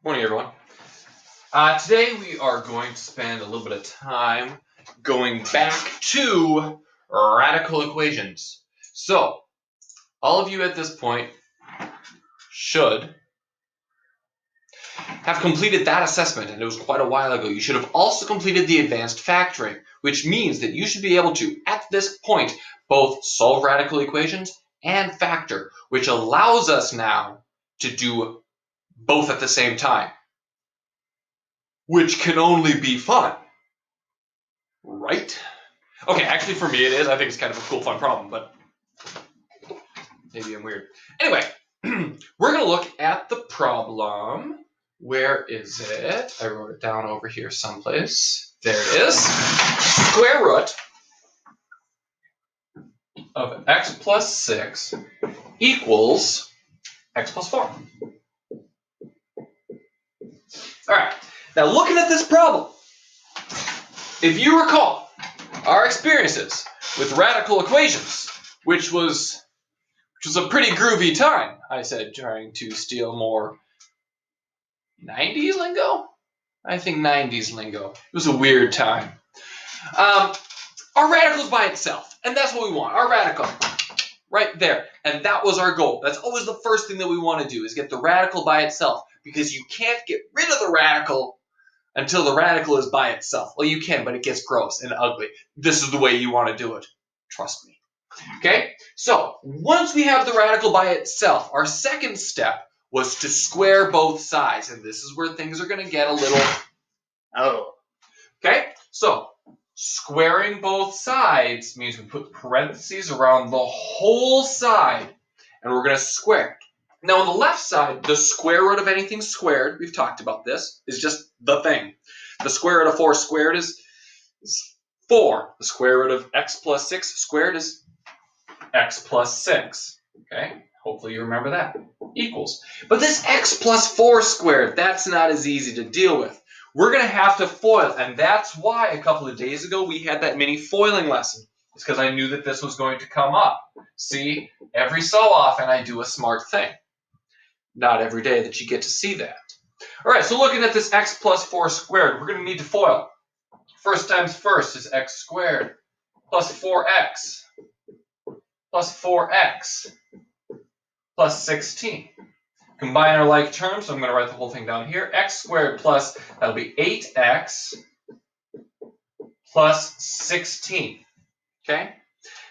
Morning, everyone. Today we are going to spend a little bit of time going back to radical equations. So, all of you at this point should have completed that assessment, and it was quite a while ago. You should have also completed the advanced factoring, which means that you should be able to, at this point, both solve radical equations and factor, which allows us now to do both at the same time, which can only be fun. Right? Okay, actually for me it is. I think it's kind of a cool, fun problem, but maybe I'm weird. Anyway, we're going to look at the problem. Where is it? I wrote it down over here someplace. There it is. Square root of x plus 6 equals x plus 4. All right, now looking at this problem, if you recall our experiences with radical equations, which was a pretty groovy time, I said, trying to steal more 90s lingo? I think 90s lingo. It was a weird time. Our radical's by itself, and that's what we want, our radical. Right there. And that was our goal. That's always the first thing that we want to do, is get the radical by itself, because you can't get rid of the radical until the radical is by itself. Well, you can, but it gets gross and ugly. This is the way you want to do it. Trust me. Okay? So, once we have the radical by itself, our second step was to square both sides. And this is where things are going to get a little... Okay? So, squaring both sides means we put parentheses around the whole side, and we're going to square it. Now, on the left side, the square root of anything squared, we've talked about this, is just the thing. The square root of 4 squared is 4. The square root of x plus 6 squared is x plus 6. Okay? Hopefully you remember that. Equals. But this x plus 4 squared, that's not as easy to deal with. We're going to have to FOIL, and that's why a couple of days ago we had that mini foiling lesson. It's because I knew that this was going to come up. See, every so often I do a smart thing. Not every day that you get to see that. All right, so looking at this x plus 4 squared, we're going to need to FOIL. First times first is x squared plus 4x plus 4x plus 16. Combine our like terms, so I'm going to write the whole thing down here. X squared plus, that'll be 8x plus 16. Okay?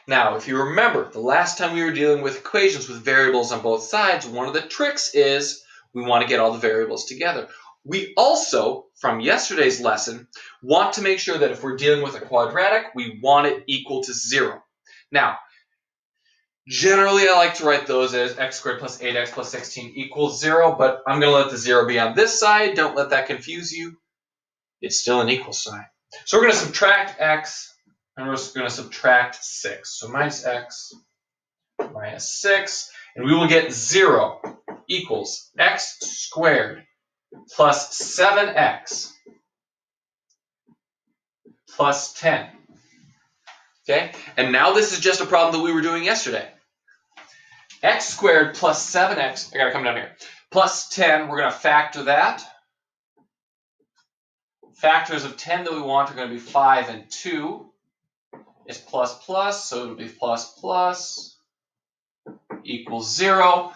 Now, if you remember, the last time we were dealing with equations with variables on both sides, one of the tricks is we want to get all the variables together. We also, from yesterday's lesson, want to make sure that if we're dealing with a quadratic, we want it equal to 0. Now, generally, I like to write those as x squared plus 8x plus 16 equals 0, but I'm going to let the 0 be on this side. Don't let that confuse you. It's still an equal sign. So we're going to subtract x, and we're going to subtract 6. So minus x minus 6, and we will get 0 equals x squared plus 7x plus 10. Okay? And now this is just a problem that we were doing yesterday. X squared plus 7x, I gotta come down here, plus 10, we're gonna factor that. Factors of 10 that we want are gonna be 5 and 2. It's plus plus, so it'll be plus plus equals 0.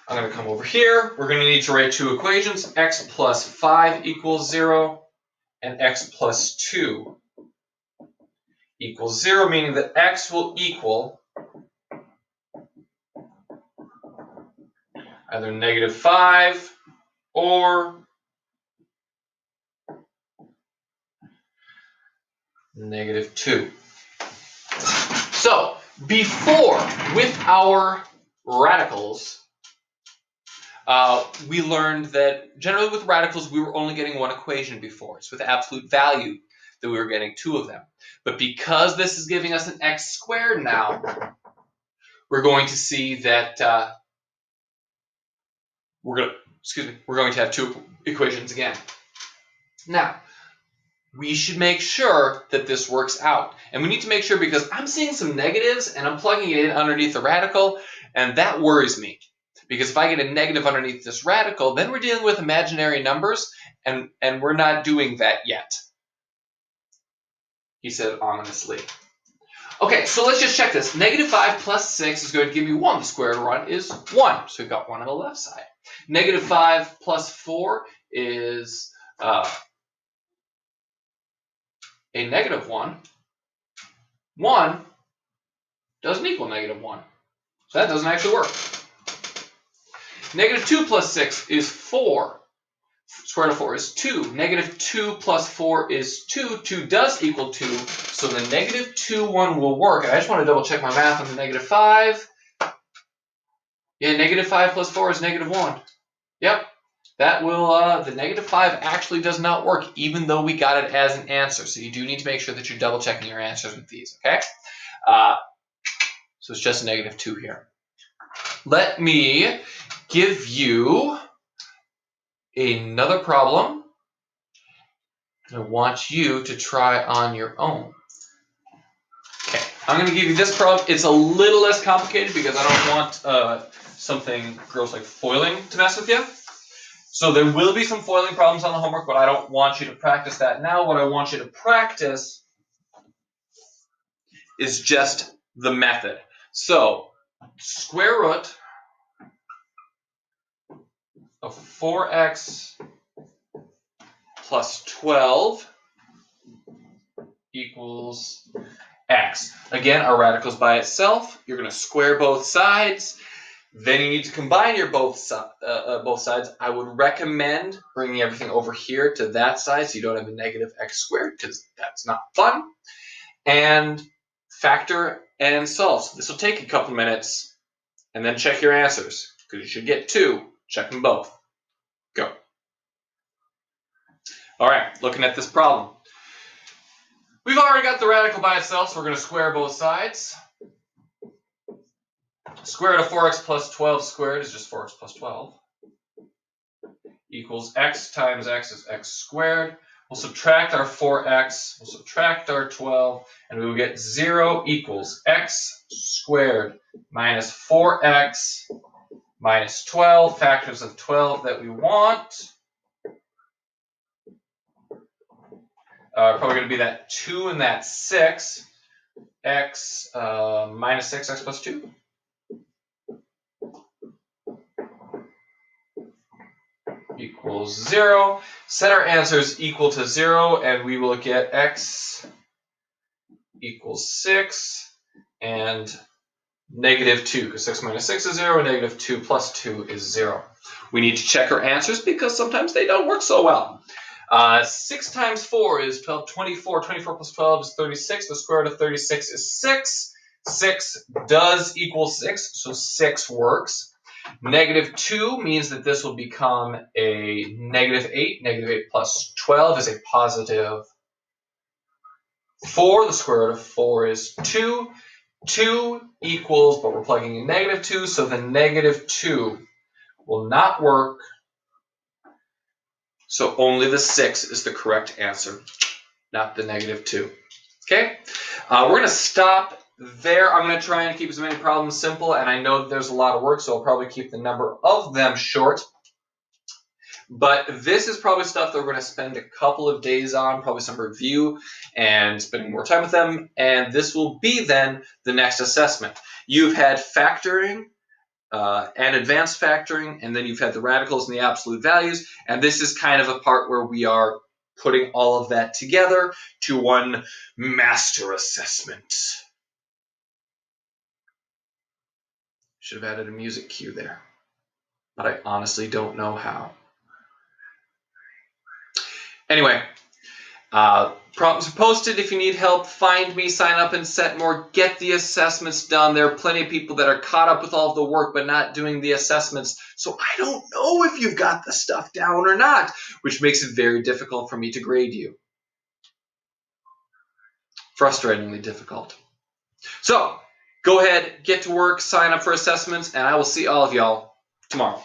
I'm gonna come over here. We're gonna need to write two equations. X plus 5 equals 0, and x plus 2 equals 0, meaning that x will equal either negative 5 or negative 2. So, before, with our radicals, we learned that generally with radicals, we were only getting one equation before. It's with absolute value that we were getting two of them. But because this is giving us an x squared now, we're going to see that we're going to have two equations again. Now, we should make sure that this works out. And we need to make sure, because I'm seeing some negatives and I'm plugging it in underneath the radical, and that worries me. Because if I get a negative underneath this radical, then we're dealing with imaginary numbers, and we're not doing that yet. He said ominously. Okay, so let's just check this. Negative 5 plus 6 is going to give me 1. The square root is 1. So we've got 1 on the left side. Negative 5 plus 4 is a negative 1. 1 doesn't equal negative 1. So that doesn't actually work. Negative 2 plus 6 is 4. Square root of 4 is 2. Negative 2 plus 4 is 2. 2 does equal 2. So the negative 2 one will work. And I just want to double check my math on the negative 5. Yeah, negative 5 plus 4 is negative 1. Yep. That will, the negative 5 actually does not work, even though we got it as an answer. So you do need to make sure that you're double checking your answers with these, okay? So it's just a negative 2 here. Let me give you another problem. I want you to try on your own. Okay, I'm going to give you this problem. It's a little less complicated because I don't want something gross like foiling to mess with you. So there will be some foiling problems on the homework, but I don't want you to practice that now. What I want you to practice is just the method. So square root of 4x plus 12 equals x. Again, our radical is by itself. You're going to square both sides. Then you need to combine your both sides. I would recommend bringing everything over here to that side so you don't have a negative x squared, because that's not fun. And factor and solve. So this will take a couple minutes, and then check your answers, because you should get 2. Check them both. Go. All right, looking at this problem. We've already got the radical by itself, so we're going to square both sides. Square root of 4x plus 12 squared is just 4x plus 12. Equals x times x is x squared. We'll subtract our 4x, we'll subtract our 12, and we will get 0 equals x squared minus 4x minus 12, factors of 12 that we want. Probably going to be that 2 and that 6. X minus 6, x plus 2. Equals 0. Set our answers equal to 0, and we will get x equals 6 and negative 2, because 6 minus 6 is 0, and negative 2 plus 2 is 0. We need to check our answers because sometimes they don't work so well. 6 times 4 is 12, 24. 24 plus 12 is 36. The square root of 36 is 6. 6 does equal 6, so 6 works. Negative 2 means that this will become a negative 8. Negative 8 plus 12 is a positive 4. The square root of 4 is 2. 2 equals, but we're plugging in negative 2, so the negative 2 will not work. So only the 6 is the correct answer, not the negative 2. Okay? We're going to stop there. I'm going to try and keep as many problems simple, and I know that there's a lot of work, so I'll probably keep the number of them short. But this is probably stuff that we're going to spend a couple of days on, probably some review and spending more time with them, and this will be then the next assessment. You've had factoring and advanced factoring, and then you've had the radicals and the absolute values, and this is kind of a part where we are putting all of that together to one master assessment. Should have added a music cue there, but I honestly don't know how. Anyway, problems are posted. If you need help, find me, sign up and set more, get the assessments done. There are plenty of people that are caught up with all of the work but not doing the assessments, so I don't know if you've got the stuff down or not, which makes it very difficult for me to grade you. Frustratingly difficult. So, go ahead, get to work, sign up for assessments, and I will see all of y'all tomorrow.